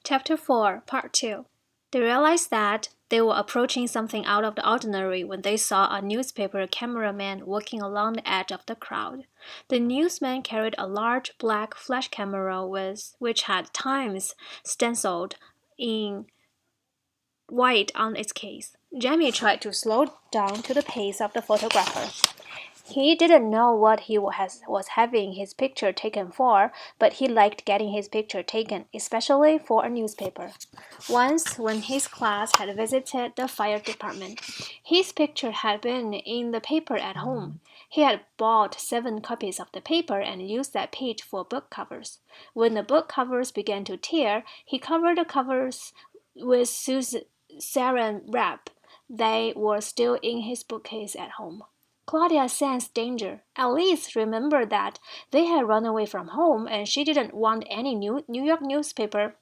Chapter 4, Part 2. They realized that they were approaching something out of the ordinary when they saw a newspaper cameraman walking along the edge of the crowd. The newsman carried a large black flash camera which had Times stenciled in white on its case. Jamie tried to slow down to the pace of the photographer. He didn't know what he was having his picture taken for, but he liked getting his picture taken, especially for a newspaper. Once, when his class had visited the fire department, his picture had been in the paper at home. He had bought 7 copies of the paper and used that page for book covers. When the book covers began to tear, he covered the covers with saran wrap. They were still in his bookcase at home. Claudia sensed danger. Alice remembered that they had run away from home and she didn't want any New York newspaper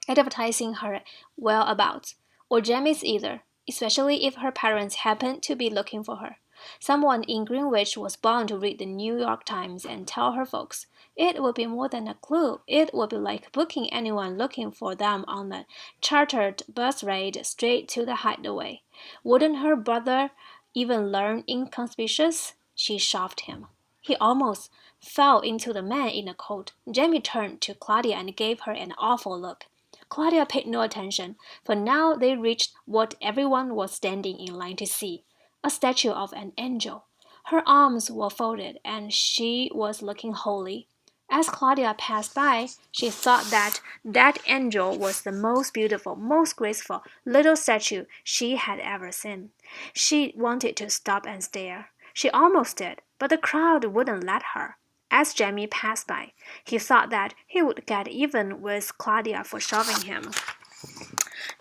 advertising her whereabouts, or Jamie's either, especially if her parents happened to be looking for her. Someone in Greenwich was bound to read the New York Times and tell her folks. It would be more than a clue. It would be like booking anyone looking for them on a chartered bus ride straight to the hideaway. Wouldn't her brother even learn inconspicuous? She shoved him. He almost fell into the man in the coat. Jamie turned to Claudia and gave her an awful look. Claudia paid no attention, for now they reached what everyone was standing in line to see, a statue of an angel. Her arms were folded, and she was looking holy. As Claudia passed by, she thought that angel was the most beautiful, most graceful little statue she had ever seen. She wanted to stop and stare. She almost did, but the crowd wouldn't let her. As Jamie passed by, he thought that he would get even with Claudia for shoving him.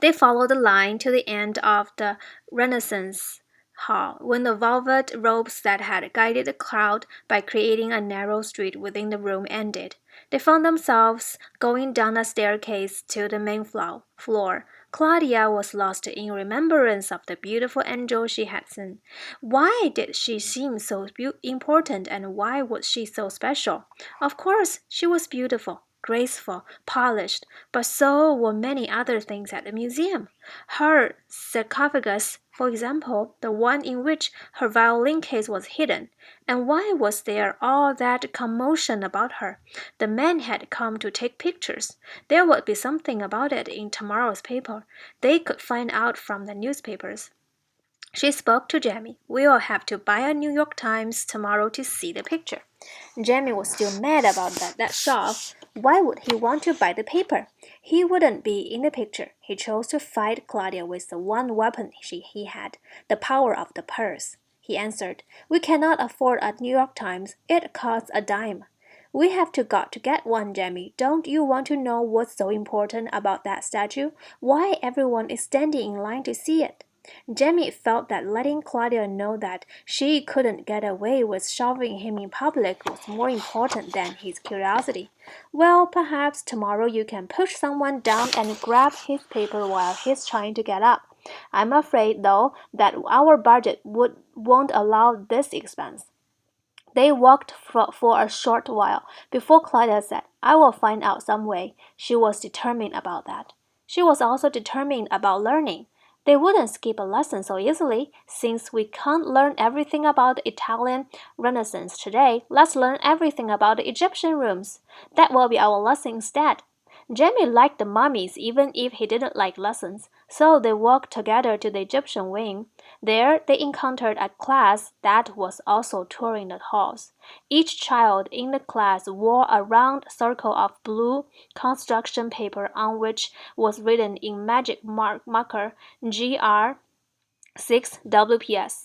They followed the line to the end of the Renaissance Hall, when the velvet ropes that had guided the crowd by creating a narrow street within the room ended. They found themselves going down a staircase to the main floor. Claudia was lost in remembrance of the beautiful angel she had seen. Why did she seem so important, and why was she so special? Of course, she was beautiful, graceful, polished, but so were many other things at the museum. Her sarcophagus, for example, the one in which her violin case was hidden. And why was there all that commotion about her? The man had come to take pictures. There would be something about it in tomorrow's paper. They could find out from the newspapers. She spoke to Jamie. We'll have to buy a New York Times tomorrow to see the picture. Jamie was still mad about that shove. Why would he want to buy the paper? He wouldn't be in the picture. He chose to fight Claudia with the one weapon he had, the power of the purse. He answered, We cannot afford a New York Times. It costs a dime. We have got to get one, Jamie. Don't you want to know what's so important about that statue? Why everyone is standing in line to see it? Jamie felt that letting Claudia know that she couldn't get away with shoving him in public was more important than his curiosity. Well, perhaps tomorrow you can push someone down and grab his paper while he's trying to get up. I'm afraid, though, that our budget won't allow this expense. They walked for a short while before Claudia said, I will find out some way. She was determined about that. She was also determined about learning. They wouldn't skip a lesson so easily. Since we can't learn everything about the Italian Renaissance today, let's learn everything about the Egyptian rooms. That will be our lesson instead. Jamie liked the mummies even if he didn't like lessons, so they walked together to the Egyptian wing. There they encountered a class that was also touring the halls. Each child in the class wore a round circle of blue construction paper on which was written in magic marker GR 6WPS.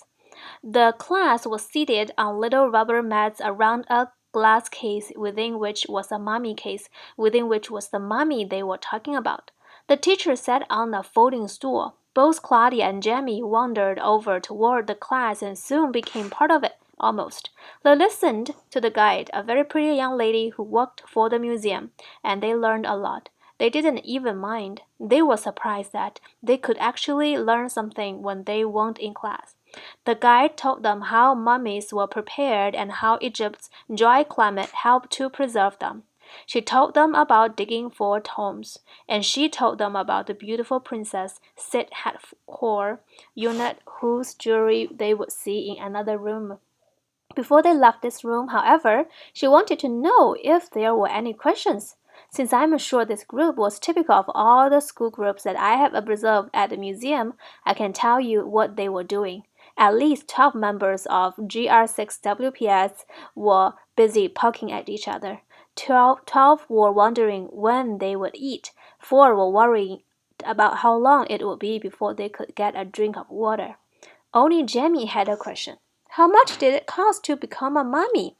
The class was seated on little rubber mats around a glass case within which was a mummy case, within which was the mummy they were talking about. The teacher sat on a folding stool. Both Claudia and Jamie wandered over toward the class and soon became part of it, almost. They listened to the guide, a very pretty young lady who worked for the museum, and they learned a lot. They didn't even mind. They were surprised that they could actually learn something when they weren't in class. The guide told them how mummies were prepared and how Egypt's dry climate helped to preserve them. She told them about digging for tombs, and she told them about the beautiful princess Sid Hathor unit whose jewelry they would see in another room. Before they left this room, however, she wanted to know if there were any questions. Since I'm sure this group was typical of all the school groups that I have observed at the museum, I can tell you what they were doing. At least 12 members of GR6WPS were busy poking at each other. 12 were wondering when they would eat. 4 were worrying about how long it would be before they could get a drink of water. Only Jamie had a question. How much did it cost to become a mummy?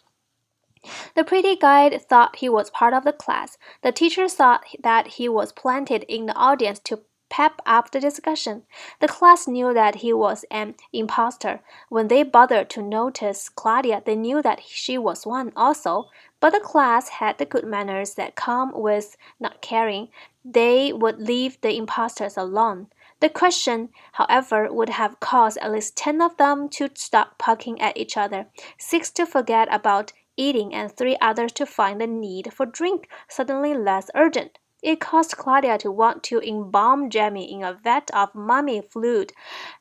The pretty guide thought he was part of the class. The teacher thought that he was planted in the audience to pep up the discussion. The class knew that he was an impostor. When they bothered to notice Claudia, they knew that she was one also. But the class had the good manners that come with not caring. They would leave the impostors alone. The question, however, would have caused at least 10 of them to stop poking at each other, 6 to forget about eating, and 3 others to find the need for drink suddenly less urgent. It caused Claudia to want to embalm Jamie in a vat of mummy fluid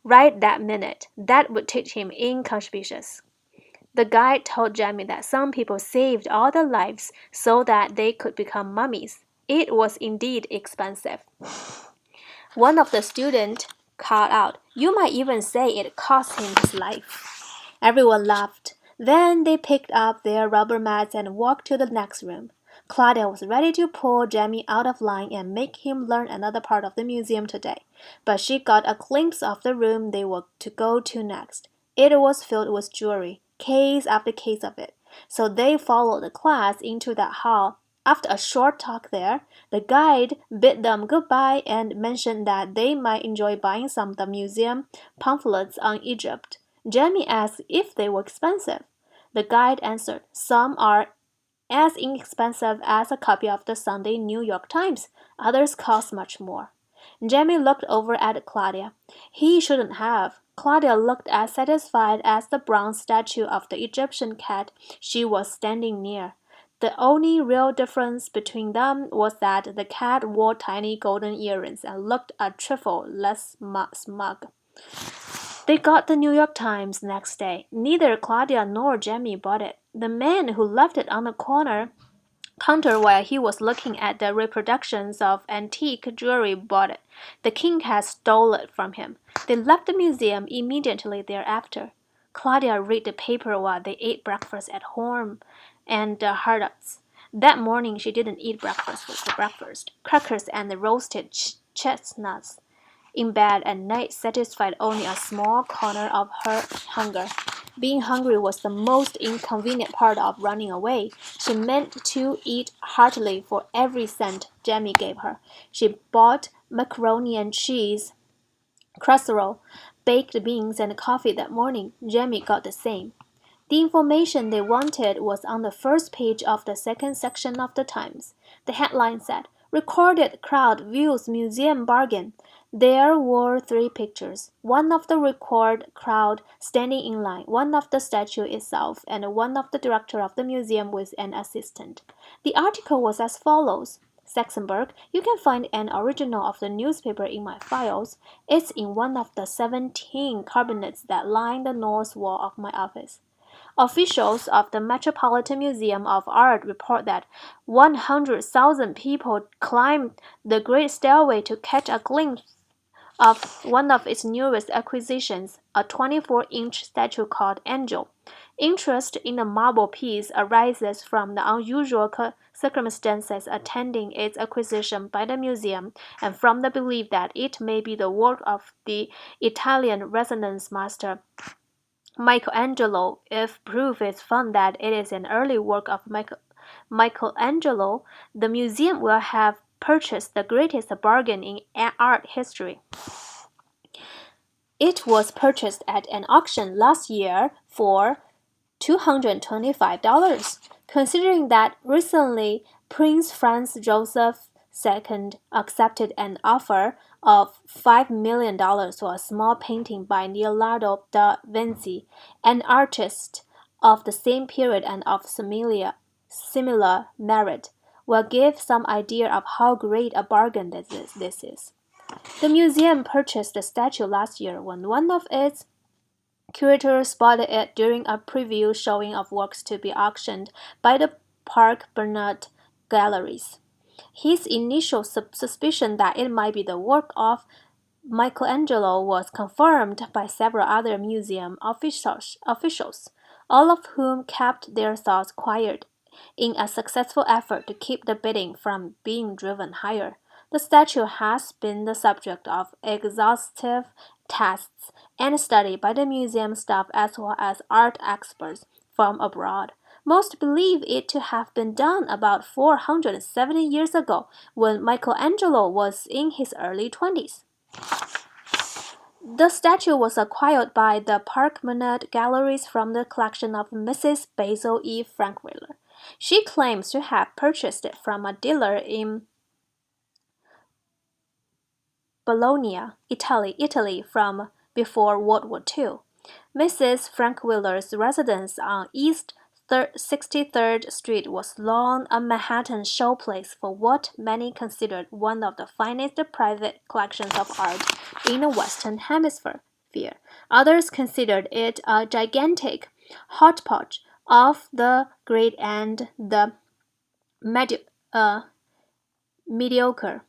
right that minute. That would teach him inconspicuous. The guide told Jamie that some people saved all their lives so that they could become mummies. It was indeed expensive. One of the students called out, "You might even say it cost him his life." Everyone laughed. Then they picked up their rubber mats and walked to the next room. Claudia was ready to pull Jamie out of line and make him learn another part of the museum today, but she got a glimpse of the room they were to go to next. It was filled with jewelry, case after case of it. So they followed the class into that hall. After a short talk there, the guide bid them goodbye and mentioned that they might enjoy buying some of the museum pamphlets on Egypt. Jamie asked if they were expensive. The guide answered, "Some are as inexpensive as a copy of the Sunday New York Times. Others cost much more." Jamie looked over at Claudia. He shouldn't have. Claudia looked as satisfied as the bronze statue of the Egyptian cat she was standing near. The only real difference between them was that the cat wore tiny golden earrings and looked a trifle less smug. They got the New York Times next day. Neither Claudia nor Jamie bought it. The man who left it on the counter while he was looking at the reproductions of antique jewelry bought it. The king had stole it from him. They left the museum immediately thereafter. Claudia read the paper while they ate breakfast at home and Harrod's. That morning she didn't eat breakfast for breakfast. Crackers and roasted chestnuts. In bed at night satisfied only a small corner of her hunger. Being hungry was the most inconvenient part of running away. She meant to eat heartily for every cent Jamie gave her. She bought macaroni and cheese, casserole, baked beans, and coffee that morning. Jamie got the same. The information they wanted was on the first page of the second section of the Times. The headline said, "Recorded crowd views museum bargain." There were 3 pictures, one of the record crowd standing in line, one of the statue itself, and one of the director of the museum with an assistant. The article was as follows. Saxenberg, you can find an original of the newspaper in my files. It's in one of the 17 cabinets that line the north wall of my office. Officials of the Metropolitan Museum of Art report that 100,000 people climbed the Great Stairway to catch a glimpse of one of its newest acquisitions, a 24-inch statue called Angel. Interest in the marble piece arises from the unusual circumstances attending its acquisition by the museum and from the belief that it may be the work of the Italian Renaissance master Michelangelo. If proof is found that it is an early work of Michelangelo, the museum will have purchased the greatest bargain in art history. It was purchased at an auction last year for $225. Considering that recently Prince Franz Joseph II accepted an offer of $5 million for a small painting by Leonardo da Vinci, an artist of the same period and of similar merit. will give some idea of how great a bargain this is. The museum purchased the statue last year when one of its curators spotted it during a preview showing of works to be auctioned by the Park Bernard Galleries. His initial suspicion that it might be the work of Michelangelo was confirmed by several other museum officials, all of whom kept their thoughts quiet in a successful effort to keep the bidding from being driven higher. The statue has been the subject of exhaustive tests and study by the museum staff as well as art experts from abroad. Most believe it to have been done about 470 years ago when Michelangelo was in his early 20s. The statue was acquired by the Park Bernard Galleries from the collection of Mrs. Basil E. Frankweiler. She claims to have purchased it from a dealer in Bologna, Italy from before World War II. Mrs. Frankweiler's residence on East 63rd Street was long a Manhattan showplace for what many considered one of the finest private collections of art in the Western Hemisphere. Others considered it a gigantic hodgepodge of the great and the mediocre.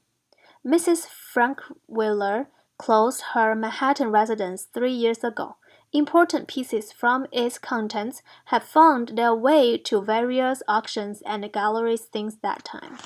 Mrs. Frankweiler closed her Manhattan residence 3 years ago. Important pieces from its contents have found their way to various auctions and galleries since that time.